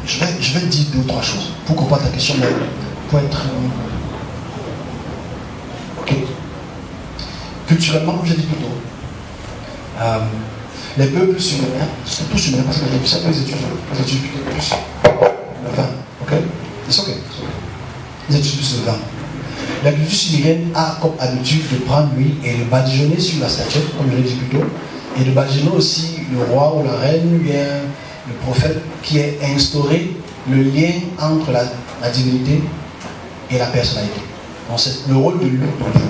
je vais dire 2 ou 3 choses pour comprendre ta question, mais pour être. Ok. Culturellement, comme j'ai dit plus tôt, les peuples sumériens, surtout sumériens, parce que j'ai vu ça, les études plus le vin. Ok? C'est ok. Les études plus le vin. La culture sumérienne a comme habitude de prendre l'huile et de badigeonner sur la statuette, comme je l'ai dit plus tôt, et de badigeonner aussi le roi ou la reine, ou bien le prophète, qui a instauré le lien entre la divinité et la personnalité. Donc c'est le rôle de l'huile d'olive.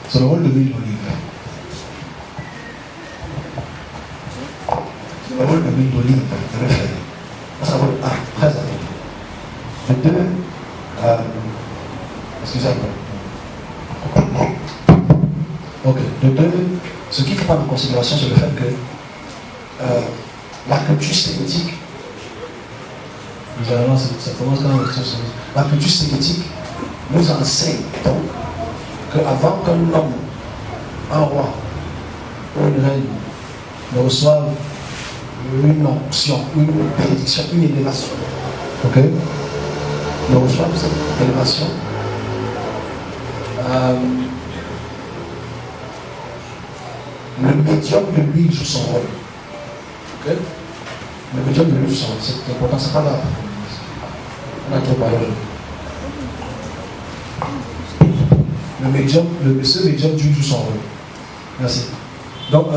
C'est le rôle de l'huile d'olive. C'est le rôle de l'huile d'olive de le faire. Ça va très important. Le 2, excusez-moi. Ok, le 2, ce qu'il faut prendre en considération, c'est le fait que la culture sémitique, la culture sémitique nous enseigne donc qu'avant qu'un homme, un roi ou une reine ne reçoive une onction, une bénédiction, une élévation, ok, ne reçoive cette élévation, le médium de l'huile joue son rôle. Okay? Le médium de l'huile joue son rôle. C'est important, c'est pas grave. On a trop parlé. Ce médium d'huile joue son rôle. Merci. Donc,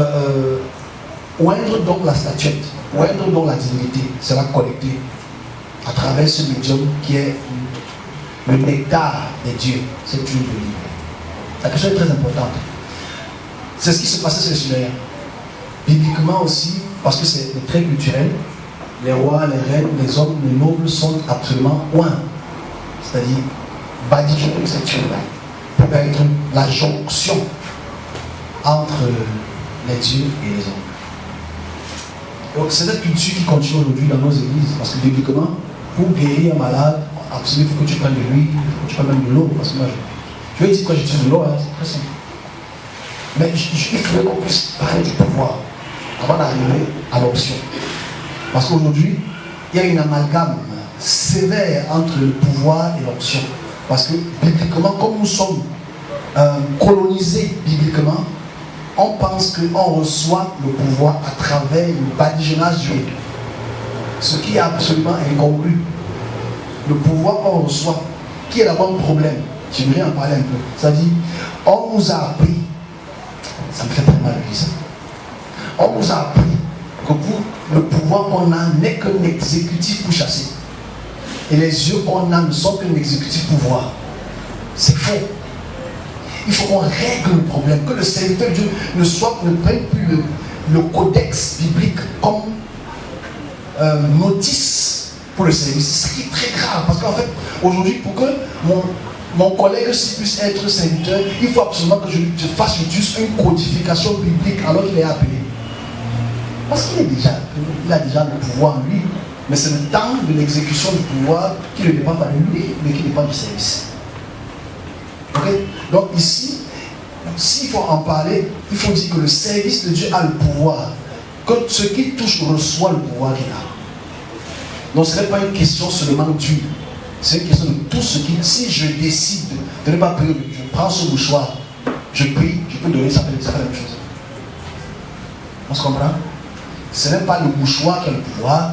oindre donc la statuette, oindre donc la divinité, sera collecté à travers ce médium qui est le nectar des dieux, cette huile d'olive. La question est très importante. C'est ce qui se passait chez les Sumériens. Bibliquement aussi, parce que c'est très culturel, les rois, les reines, les hommes, les nobles sont absolument oints. C'est-à-dire badigeonnés de cette huile-là pour permettre la jonction entre les dieux et les hommes. Donc c'est cette culture qui continue aujourd'hui dans nos églises, parce que bibliquement, pour guérir un malade, absolument il faut que tu prennes de l'huile, il faut que tu prennes même de l'eau, parce que moi je vais dire quoi j'utilise de l'eau, hein, c'est très simple. Mais il faudrait qu'on puisse parler du pouvoir avant d'arriver à l'option. Parce qu'aujourd'hui, il y a une amalgame sévère entre le pouvoir et l'option. Parce que bibliquement, comme nous sommes colonisés bibliquement, on pense qu'on reçoit le pouvoir à travers le badigeonnage d'huile. Ce qui est absolument incongru. Le pouvoir qu'on reçoit, qui est d'abord un problème. J'aimerais en parler un peu. C'est-à-dire, on nous a appris, ça me fait très mal de dire ça, on nous a appris que pour le pouvoir qu'on a n'est qu'un exécutif pour chasser. Et les yeux qu'on a ne sont qu'un exécutif pouvoir. C'est faux. Il faut qu'on règle le problème, que le serviteur de Dieu ne prenne plus le codex biblique comme notice pour le service. C'est ce qui est très grave, parce qu'en fait, aujourd'hui, pour que mon collègue puisse être serviteur, il faut absolument que je fasse juste une codification biblique alors qu'il est appelé. Parce qu'il a déjà le pouvoir en lui, mais c'est le temps de l'exécution du pouvoir qui ne dépend pas de lui, mais qui dépend du service. Okay? Donc ici, s'il faut en parler, il faut dire que le service de Dieu a le pouvoir. Que ce qui touche reçoit le pouvoir qu'il a. Donc ce n'est pas une question seulement d'huile. C'est une question de tout ce qui... Si je décide de ne pas prier, je prends ce mouchoir, je prie, je peux donner, ça fait la même chose. On se comprend? Ce n'est pas le mouchoir qui a le pouvoir,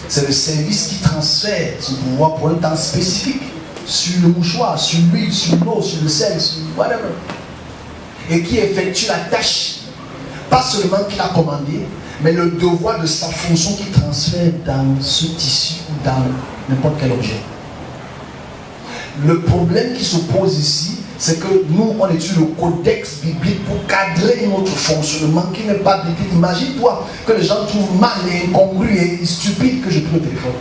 c'est le service qui transfère ce pouvoir pour un temps spécifique. Sur le mouchoir, sur l'huile, sur l'eau, sur le sel, sur whatever. Et qui effectue la tâche, pas seulement qu'il a commandé, mais le devoir de sa fonction qui transfère dans ce tissu ou dans n'importe quel objet. Le problème qui se pose ici, c'est que nous, on étudie le codex biblique pour cadrer notre fonctionnement qui n'est pas biblique. Imagine-toi que les gens trouvent mal et incongru et stupide que je prie au téléphone.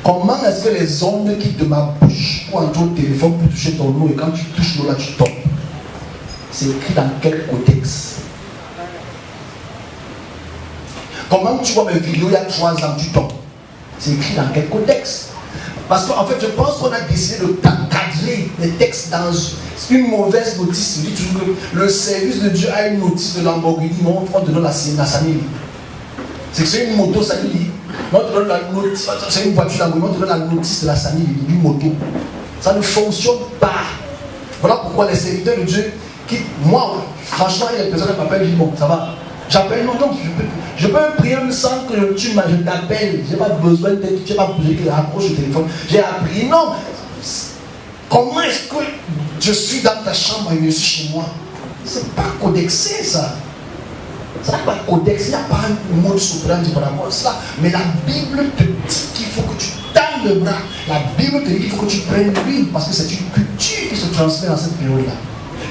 Comment est-ce que les ondes quittent de ma bouche pour entrer au téléphone pour toucher ton eau et quand tu touches l'eau là, tu tombes? C'est écrit dans quel codex? Comment tu vois mes vidéos il y a 3 ans, tu tombes? C'est écrit dans quel codex? Parce qu'en fait, je pense qu'on a décidé de cadrer les textes dans une mauvaise notice. Je dis toujours que le service de Dieu a une notice de Lamborghini, mais on te donne la Sanelli. C'est que c'est une moto Sani. C'est une voiture d'engouement, on te donne la notice de la Sani d'une moto. Ça ne fonctionne pas. Voilà pourquoi les serviteurs de Dieu, moi, franchement, il y a des personnes qui m'appellent, je dis bon, ça va. J'appelle, non, je peux prier même sans que tu m'as, je t'appelle. Je n'ai pas besoin d'être, tu n'as pas besoin que rapproche le téléphone. J'ai appris, non. Comment est-ce que je suis dans ta chambre et je suis chez moi? C'est pas codexé ça. Ça n'a pas de codex, il n'y a pas un mot de souverain par rapport à cela. Mais la Bible te dit qu'il faut que tu tends le bras. La Bible te dit qu'il faut que tu prennes l'huile parce que c'est une culture qui se transmet dans cette période-là.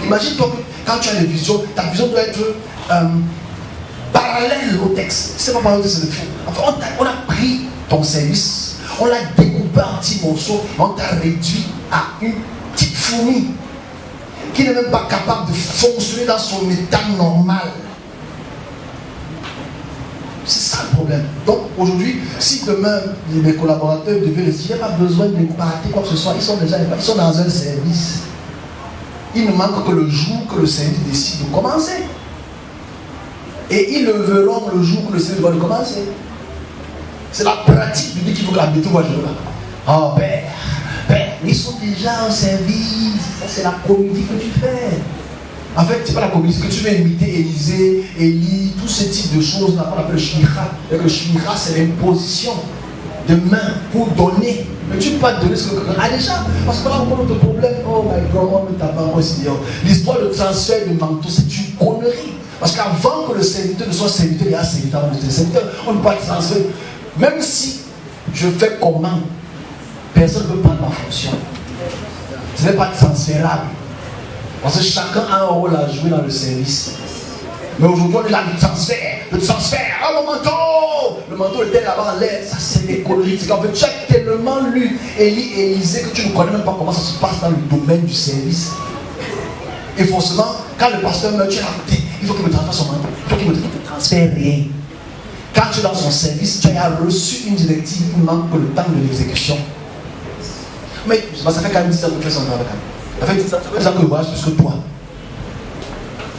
Imagine-toi que quand tu as une vision, ta vision doit être parallèle au texte. C'est pas parallèle au texte, c'est le fond. Enfin, on a pris ton service, on l'a découpé en petits morceaux, on t'a réduit à une petite fourmi qui n'est même pas capable de fonctionner dans son état normal. C'est ça le problème. Donc aujourd'hui, si demain mes collaborateurs devaient les dire, il n'y a pas besoin de partir quoi que ce soit, ils sont dans un service. Il ne manque que le jour que le service décide de commencer. Et ils le verront le jour que le service va commencer. C'est la pratique de Dieu qu'il faut que la béton va jouer là. Oh Père, ils sont déjà en service. Ça c'est la communauté que tu fais. En fait, c'est pas la communauté que tu veux imiter Élisée, Élie, tous ces types de choses là qu'on appelle le shmicha. Le shmicha, c'est l'imposition de main pour donner. Mais tu ne peux pas donner ce que quelqu'un a déjà. Parce que là, on a notre problème. Oh my God, on ne t'a pas aussi. L'histoire de transfert de manteau, c'est une connerie. Parce qu'avant que le serviteur ne soit serviteur, il y a un serviteur. On ne peut pas transférer. Même si je fais comment, personne ne peut prendre ma fonction. Ce n'est pas transférable. Parce que chacun a un rôle à jouer dans le service. Mais aujourd'hui, on est là, le transfert. Ah, le manteau était là-bas en l'air. Ça, c'est des conneries. C'est qu'en fait, tu as tellement lu Élie et Élisée que tu ne connais même pas comment ça se passe dans le domaine du service. Et forcément, quand le pasteur meurt, tu as écouté, il faut qu'il me transfère son manteau. Il faut qu'il me transfère rien. Quand tu es dans son service, tu as reçu une directive, il manque que le temps de l'exécution. Mais ça fait quand même 10 ans que tu fais son travail. Ça fait 10 ans que je voyage plus que toi.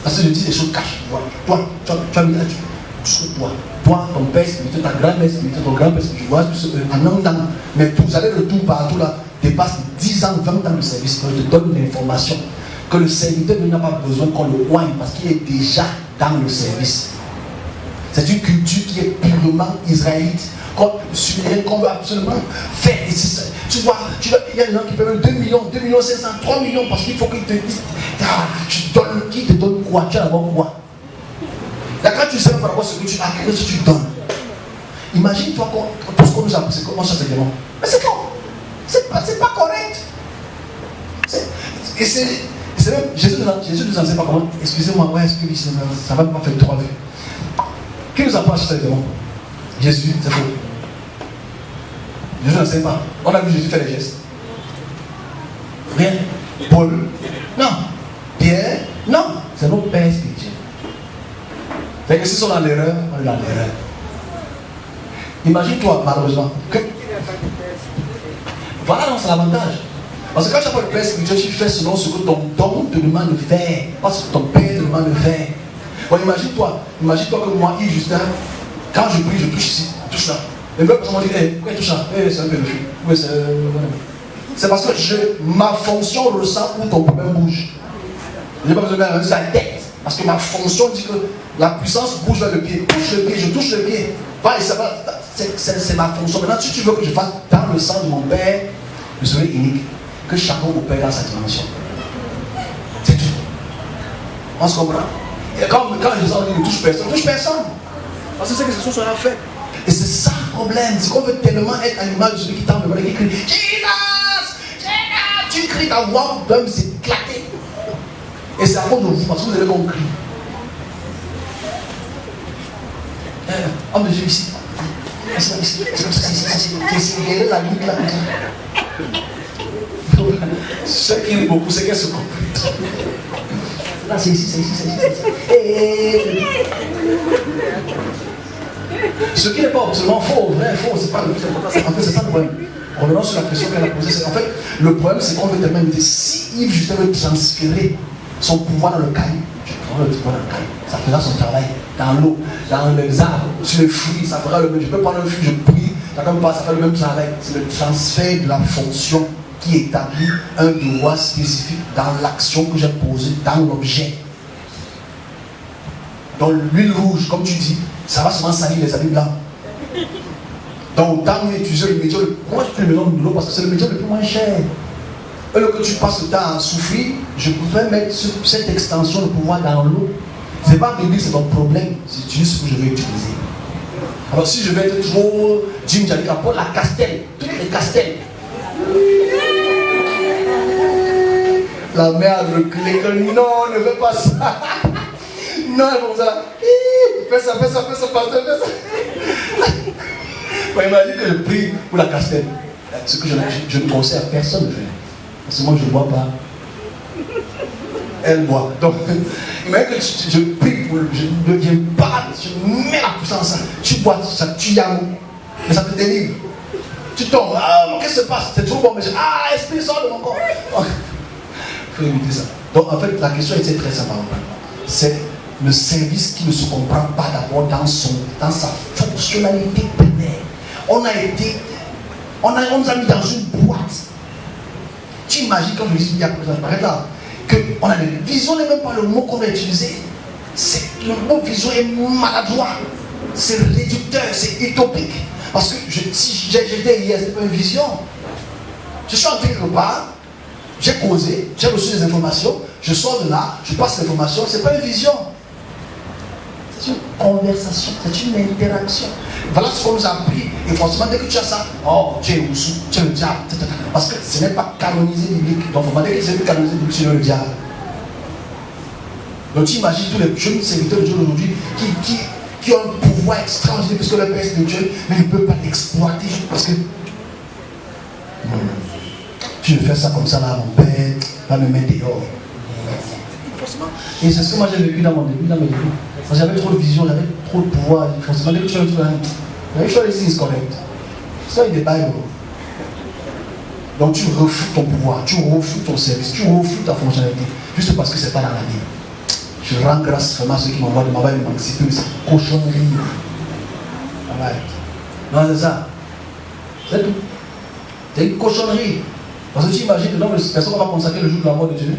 Parce que je dis des choses cachées. Toi, tu as mis là, plus que toi. Toi, ton père spirituel, ta grand-mère spirituelle, ton grand-père spirituel, je voyage plus en un temps. Mais vous allez le tout partout là, dépasse 10 ans, 20 ans de service. Je te donne l'information que le serviteur n'a pas besoin qu'on le oigne parce qu'il est déjà dans le service. C'est une culture qui est purement israélite, qu'on veut absolument faire. Et tu vois, il y a des gens qui peuvent 2 millions, 2 millions 500, 3 millions parce qu'il faut qu'ils te disent qui te donne quoi, tu as d'abord quoi. Là, quand tu sais par rapport à ce que tu as, qu'est-ce que tu donnes. Imagine-toi tout ce qu'on nous a appris, c'est comment ça se demande. Mais c'est faux. C'est pas correct. Et c'est même, Jésus nous enseigne pas comment. Excusez-moi, ouais, ça va pas faire 3 vues. Qui nous apprend ça évidemment? Jésus, c'est faux. Jésus n'enseigne pas. On a vu Jésus faire les gestes. Rien. Paul, non. Pierre, non. C'est nos pères spirituels. C'est que s'ils sont dans l'erreur, on est dans l'erreur. Imagine-toi, malheureusement, que. Voilà, non, c'est l'avantage. Parce que quand tu n'as pas le père spirituel, tu fais selon ce que ton don te demande de faire. Pas ce que ton père te demande de faire. Bon, imagine-toi que moi, Yves Justin, quand je prie, je touche ici, je touche là. Les mecs vont dire, pourquoi tu touches là? C'est un pédophile. C'est parce que ma fonction ressent où ton problème bouge. Je n'ai pas besoin de mettre la tête. Parce que ma fonction dit que la puissance bouge vers le pied. Touche le pied, je touche le pied. C'est ma fonction. Maintenant, si tu veux que je fasse dans le sang de mon Père, je serai unique. Que chacun opère dans sa dimension. C'est tout. On se comprend? Et quand les gens disent ne touche personne. Parce que c'est que ce sont sera fait. Et c'est ça le problème. C'est qu'on veut tellement être à l'image de celui qui tente de qui crie Jesus! Tu cries, ta voix d'homme s'éclater. Et c'est à cause de vous, parce que vous avez compris. Homme de Dieu ici. C'est la limite là. Ceux qui rient beaucoup, c'est qu'elle se comprend. Là, c'est ici. Ce qui n'est pas absolument faux, vrai, faux, c'est pas le plus important. En fait, c'est ça le problème. Revenons sur la question qu'elle a posée. En fait, le problème, c'est qu'on veut tellement dire si Yves Justin veut transférer son pouvoir dans le cahier, tu prends le pouvoir dans le cahier, ça fera son travail. dans l'eau, dans les arbres, sur les fruits, ça fera le même. Je peux prendre un fruit, je prie, ça comme pas, ça fait le même travail. C'est le transfert de la fonction qui établit un devoir spécifique dans l'action que j'ai posée, dans l'objet. Donc l'huile rouge, comme tu dis, ça va seulement salir les habits blancs. Donc autant utiliser le médium, moi je prends le médium de l'eau parce que c'est le médium le plus moins cher. Et lorsque que tu passes le temps à souffrir, je pouvais mettre cette extension de pouvoir dans l'eau. Ce n'est pas biblique, c'est ton problème. Si tu utilises ce que je vais utiliser. Alors si je vais être trop Jim Jalika, pour la castelle, toutes les castelles. La mère a reculé que non, ne fais pas ça. Non, elle va vous dire, fais ça, pasteur, fais ça. Imagine que je prie pour la castelle. Ce que je ne conseille à personne de faire. Parce que moi je ne bois pas. Elle boit. Donc, imagine que je prie pour je parle, je mets la puissance. Tu bois, ça tu yamou. Mais ça te délivre. Tu tombes. Ah, qu'est-ce qui se passe? C'est trop bon. Mais esprit sort de mon corps. Il faut éviter ça. Donc en fait, la question était très simple. C'est le service qui ne se comprend pas d'abord dans sa fonctionnalité primaire. On nous a mis dans une boîte. Tu imagines quand je dis il y a par exemple qu'on a des visions, n'est même pas le mot qu'on va utiliser. Le mot vision est maladroit, c'est réducteur, c'est utopique. Parce que si j'étais hier, c'était pas une vision. Je suis en train de repas, j'ai causé, j'ai reçu des informations, je sors de là, je passe l'information, c'est pas une vision. C'est une conversation, c'est une interaction. Voilà ce qu'on nous a appris. Et forcément, dès que tu as ça, oh, tu es Oussou, tu es le diable. Parce que ce n'est pas canonisé biblique. Donc, dès que c'est canonisé biblique, tu es le diable. Donc, tu imagines tous les jeunes serviteurs de Dieu aujourd'hui qui ont un pouvoir extraordinaire puisque le Père est spirituel, mais ils ne peuvent pas l'exploiter parce que. Si je fais ça comme ça, là, mon Père va me mettre dehors. Forcément. Et c'est ce que moi j'ai vécu dans mon début, dans mes débuts. J'avais trop de vision, j'avais trop de pouvoir. Forcément, dès que tu fais un truc, la chose ici est correcte. Ça, il est Bible. Donc tu refutes ton pouvoir, tu refutes ton service, tu refutes ta fonctionnalité, juste parce que ce n'est pas dans la Bible. Je rends grâce vraiment à ceux qui m'envoient de m'envoyer m'anticiper, mais c'est cochonnerie. Non, c'est ça. C'est tout. C'est une cochonnerie. Parce que tu imagines que personne ne va consacrer le jour de la mort de Jésus.